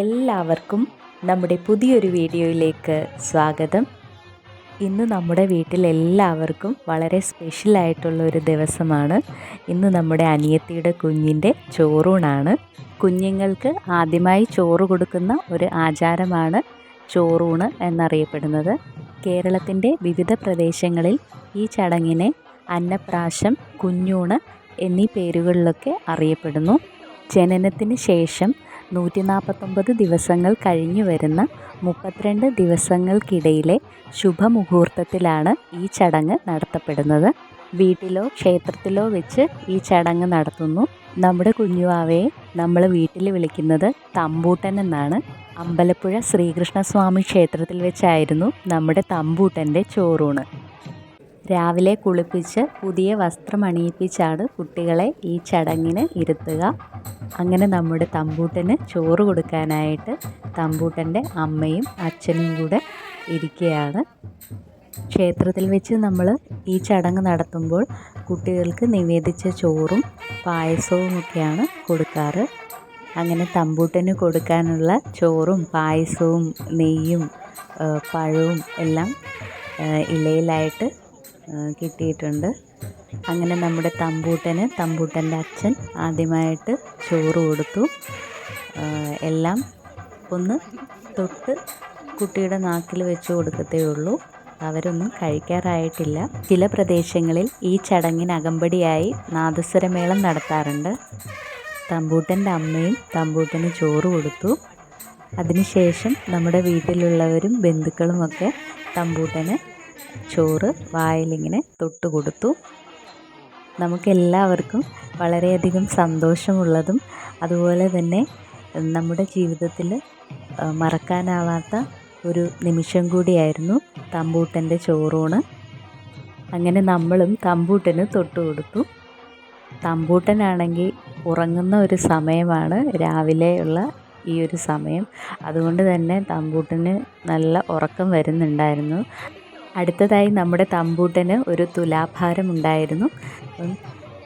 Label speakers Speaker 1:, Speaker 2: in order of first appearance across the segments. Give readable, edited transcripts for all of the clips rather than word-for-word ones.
Speaker 1: എല്ലാവർക്കും നമ്മുടെ പുതിയൊരു വീഡിയോയിലേക്ക് സ്വാഗതം. ഇന്ന് നമ്മുടെ വീട്ടിൽ എല്ലാവർക്കും വളരെ സ്പെഷ്യലായിട്ടുള്ള ഒരു ദിവസമാണ്. ഇന്ന് നമ്മുടെ അനിയത്തിയുടെ കുഞ്ഞിൻ്റെ ചോറൂണാണ്. കുഞ്ഞുങ്ങൾക്ക് ആദ്യമായി ചോറ് കൊടുക്കുന്ന ഒരു ആചാരമാണ് ചോറൂണ് എന്നറിയപ്പെടുന്നത്. കേരളത്തിൻ്റെ വിവിധ പ്രദേശങ്ങളിൽ ഈ ചടങ്ങിനെ അന്നപ്രാശം, കുഞ്ഞൂണ് എന്നീ പേരുകളിലൊക്കെ അറിയപ്പെടുന്നു. ജനനത്തിന് ശേഷം 149 ദിവസങ്ങൾ കഴിഞ്ഞു വരുന്ന 32 ദിവസങ്ങൾക്കിടയിലെ ശുഭമുഹൂർത്തത്തിലാണ് ഈ ചടങ്ങ് നടത്തപ്പെടുന്നത്. വീട്ടിലോ ക്ഷേത്രത്തിലോ വെച്ച് ഈ ചടങ്ങ് നടത്തുന്നു. നമ്മുടെ കുഞ്ഞുവാവയെ നമ്മൾ വീട്ടിൽ വിളിക്കുന്നത് തമ്പൂട്ടൻ എന്നാണ്. അമ്പലപ്പുഴ ശ്രീകൃഷ്ണസ്വാമി ക്ഷേത്രത്തിൽ വെച്ചായിരുന്നു നമ്മുടെ തമ്പൂട്ടൻ്റെ ചോറൂണ്. രാവിലെ കുളിപ്പിച്ച് പുതിയ വസ്ത്രം അണിയിപ്പിച്ചാണ് കുട്ടികളെ ഈ ചടങ്ങിന് ഇരുത്തുക. അങ്ങനെ നമ്മുടെ തമ്പൂട്ടന് ചോറ് കൊടുക്കാനായിട്ട് തമ്പൂട്ടൻ്റെ അമ്മയും അച്ഛനും കൂടെ ഇരിക്കുകയാണ്. ക്ഷേത്രത്തിൽ വെച്ച് നമ്മൾ ഈ ചടങ്ങ് നടത്തുമ്പോൾ കുട്ടികൾക്ക് നിവേദിച്ച ചോറും പായസവും ഒക്കെയാണ് കൊടുക്കാറ്. അങ്ങനെ തമ്പൂട്ടന് കൊടുക്കാനുള്ള ചോറും പായസവും നെയ്യും പഴവും എല്ലാം ഇലയിലായിട്ട് കിട്ടിയിട്ടുണ്ട്. അങ്ങനെ നമ്മുടെ തമ്പൂട്ടൻ്റെ അച്ഛൻ ആദ്യമായിട്ട് ചോറ് കൊടുത്തു. എല്ലാം ഒന്ന് തൊട്ട് കുട്ടിയുടെ നാക്കിൽ വെച്ച് കൊടുക്കത്തേ ഉള്ളൂ. അവരൊന്നും കഴിക്കാറായിട്ടില്ല. ചില പ്രദേശങ്ങളിൽ ഈ ചടങ്ങിന് അകമ്പടിയായി നാദസ്വരമേളം നടത്താറുണ്ട്. തമ്പൂട്ടൻ്റെ അമ്മയും തമ്പൂട്ടന് ചോറ് കൊടുത്തു. അതിനുശേഷം നമ്മുടെ വീട്ടിലുള്ളവരും ബന്ധുക്കളുമൊക്കെ തമ്പൂട്ടന് ചോറ് വായിലിങ്ങനെ തൊട്ട് കൊടുത്തു. നമുക്കെല്ലാവർക്കും വളരെയധികം സന്തോഷമുള്ളതും അതുപോലെ തന്നെ നമ്മുടെ ജീവിതത്തിൽ മറക്കാനാവാത്ത ഒരു നിമിഷം കൂടിയായിരുന്നു തമ്പൂട്ടൻ്റെ ചോറൂണ്. അങ്ങനെ നമ്മളും തമ്പൂട്ടന് തൊട്ട് കൊടുത്തു. തമ്പൂട്ടനാണെങ്കിൽ ഉറങ്ങുന്ന ഒരു സമയമാണ് രാവിലെയുള്ള ഈ ഒരു സമയം. അതുകൊണ്ട് തന്നെ തമ്പൂട്ടന് നല്ല ഉറക്കം വരുന്നുണ്ടായിരുന്നു. അടുത്തതായി നമ്മുടെ തമ്പൂട്ടന് ഒരു തുലാഭാരം ഉണ്ടായിരുന്നു.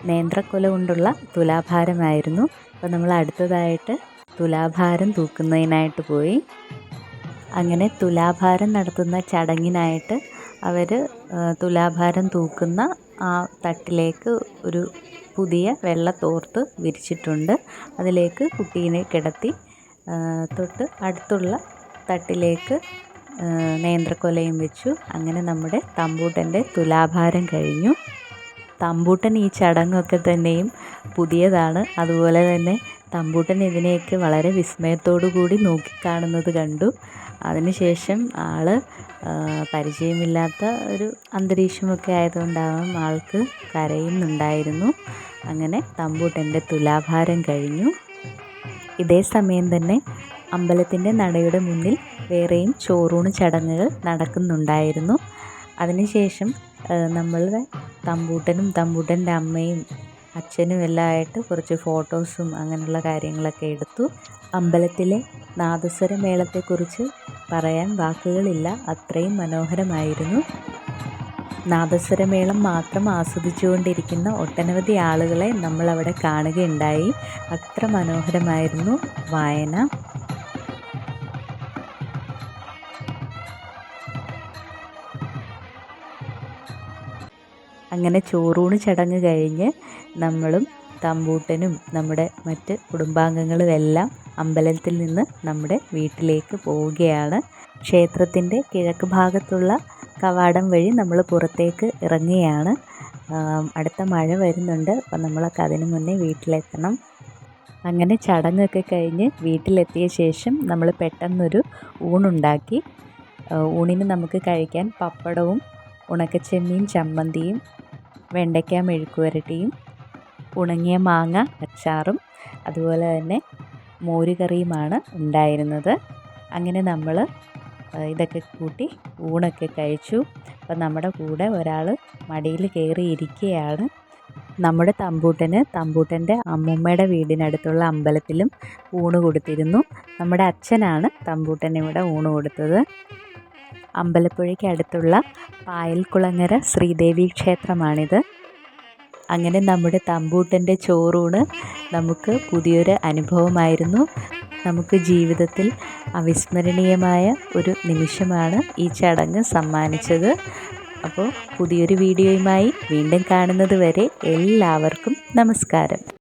Speaker 1: നേന്ത്രക്കൊല കൊണ്ടുള്ള തുലാഭാരമായിരുന്നു. അപ്പോൾ നമ്മൾ അടുത്തതായിട്ട് തുലാഭാരം തൂക്കുന്നതിനായിട്ട് പോയി. അങ്ങനെ തുലാഭാരം നടത്തുന്ന ചടങ്ങിനായിട്ട് അവർ തുലാഭാരം തൂക്കുന്ന ആ തട്ടിലേക്ക് ഒരു പുതിയ വെള്ള തോർത്ത് വിരിച്ചിട്ടുണ്ട്. അതിലേക്ക് കുട്ടീനെ കിടത്തി തൊട്ട് അടുത്തുള്ള തട്ടിലേക്ക് നേന്ത്രക്കൊലയും വെച്ചു. അങ്ങനെ നമ്മുടെ തമ്പൂട്ടൻ്റെ തുലാഭാരം കഴിഞ്ഞു. തമ്പൂട്ടൻ ഈ ചടങ്ങൊക്കെ തന്നെയും പുതിയതാണ്. അതുപോലെ തന്നെ തമ്പൂട്ടൻ ഇതിനെയൊക്കെ വളരെ വിസ്മയത്തോടു കൂടി നോക്കിക്കാണുന്നത് കണ്ടു. അതിനുശേഷം ആൾ പരിചയമില്ലാത്ത ഒരു അന്തരീക്ഷമൊക്കെ ആയതുകൊണ്ടാവാം ആൾക്ക് കരയുന്നുണ്ടായിരുന്നു. അങ്ങനെ തമ്പൂട്ടൻ്റെ തുലാഭാരം കഴിഞ്ഞു. ഇതേ സമയം തന്നെ അമ്പലത്തിൻ്റെ നടയുടെ മുന്നിൽ വേറെയും ചോറൂണ് ചടങ്ങുകൾ നടക്കുന്നുണ്ടായിരുന്നു. അതിനുശേഷം നമ്മളുടെ തമ്പൂട്ടനും തമ്പൂട്ടൻ്റെ അമ്മയും അച്ഛനും എല്ലാം ആയിട്ട് കുറച്ച് ഫോട്ടോസും അങ്ങനെയുള്ള കാര്യങ്ങളൊക്കെ എടുത്തു. അമ്പലത്തിലെ നാദസ്വര മേളത്തെക്കുറിച്ച് പറയാൻ വാക്കുകളില്ല, അത്രയും മനോഹരമായിരുന്നു. നാദസ്വരമേളം മാത്രം ആസ്വദിച്ചുകൊണ്ടിരിക്കുന്ന ഒട്ടനവധി ആളുകളെ നമ്മളവിടെ കാണുകയുണ്ടായി. അത്ര മനോഹരമായിരുന്നു വായന. അങ്ങനെ ചോറൂണ് ചടങ്ങ് കഴിഞ്ഞ് നമ്മളും തമ്പൂട്ടനും നമ്മുടെ മറ്റ് കുടുംബാംഗങ്ങളും എല്ലാം അമ്പലത്തിൽ നിന്ന് നമ്മുടെ വീട്ടിലേക്ക് പോവുകയാണ്. ക്ഷേത്രത്തിൻ്റെ കിഴക്ക് ഭാഗത്തുള്ള കവാടം വഴി നമ്മൾ പുറത്തേക്ക് ഇറങ്ങുകയാണ്. അടുത്ത മഴ വരുന്നുണ്ട്. അപ്പം നമ്മളൊക്കെ അതിന് മുന്നേ വീട്ടിലെത്തണം. അങ്ങനെ ചടങ്ങൊക്കെ കഴിഞ്ഞ് വീട്ടിലെത്തിയ ശേഷം നമ്മൾ പെട്ടെന്നൊരു ഊണുണ്ടാക്കി. ഊണിന് നമുക്ക് കഴിക്കാൻ പപ്പടവും ഉണക്കച്ചെമ്മീൻ ചമ്മന്തിയും വെണ്ടയ്ക്ക മെഴുക്കുവരട്ടിയും ഉണങ്ങിയ മാങ്ങ അച്ചാറും അതുപോലെ തന്നെ മോരുകറിയുമാണ് ഉണ്ടായിരുന്നത്. അങ്ങനെ നമ്മൾ ഇതൊക്കെ കൂട്ടി ഊണൊക്കെ കഴിച്ചു. അപ്പം നമ്മുടെ കൂടെ ഒരാൾ മടിയിൽ കയറി ഇരിക്കുകയാണ്. നമ്മുടെ തമ്പൂട്ടൻ്റെ അമ്മൂമ്മയുടെ വീടിനടുത്തുള്ള അമ്പലത്തിലും ഊണ് കൊടുത്തിരുന്നു. നമ്മുടെ അച്ഛനാണ് തമ്പൂട്ടനിവിടെ ഊണ് കൊടുത്തത്. അമ്പലപ്പുഴയ്ക്ക് അടുത്തുള്ള പായൽക്കുളങ്ങര ശ്രീദേവി ക്ഷേത്രമാണിത്. അങ്ങനെ നമ്മുടെ തമ്പൂട്ടൻ്റെ ചോറൂണ് നമുക്ക് പുതിയൊരു അനുഭവമായിരുന്നു. നമുക്ക് ജീവിതത്തിൽ അവിസ്മരണീയമായ ഒരു നിമിഷമാണ് ഈ ചടങ്ങ് സമ്മാനിച്ചത്. അപ്പോൾ പുതിയൊരു വീഡിയോയുമായി വീണ്ടും കാണുന്നത് വരെ എല്ലാവർക്കും നമസ്കാരം.